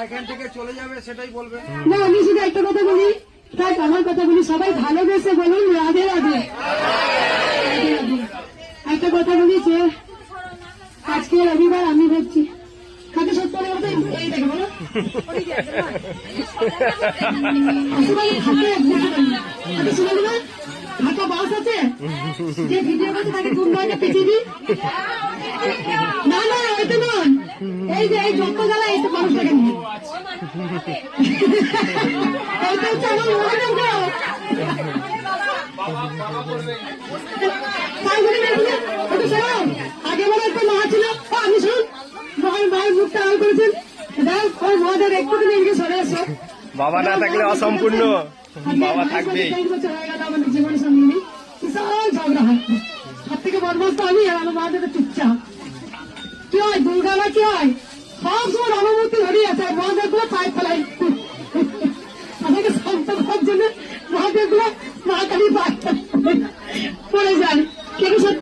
এখান থেকে চলে যাবে সেটাই বলবে। না আমি শুধু একটা কথা বলি, তাই আমার কথা বলি, সবাই ভালোবেসে বলুন রাধে রাধে। একটা কথা বলি যে আজকে রবিবার আমি ভাবছি কাকে সব পরে কথা এই দেখে বলো ফাঁকা বাস আছে যে ভিডিও করছে তাকে তোমরা পৃথিবী না না এটা নয়, এই যে এই যত জ্বালা এই তো মানুষটাকে নিয়ে এইটা হচ্ছে আমার মহাদেব আগে বলে একটা মা ছিল আমি শুন মায়ের মুখটা আল করেছেন ওই মহাদেব একটু দিন এদিকে সরে আসো। বাবা না থাকলে অসম্পূর্ণ, বাবা থাকবে। আমাদের জীবনের সঙ্গে বিশাল ঝগড়া হয়, সব থেকে বদমাস আমি আর আমার মহাদেবের চুপচাপ কি হয় দুর্গালা কি হয় সব সময় রণমূর্তি ধরিয়ে আছে মহাদেব গুলো পায়ে ফেলাই আমাকে শান্ত করার জন্য মহাদেব গুলো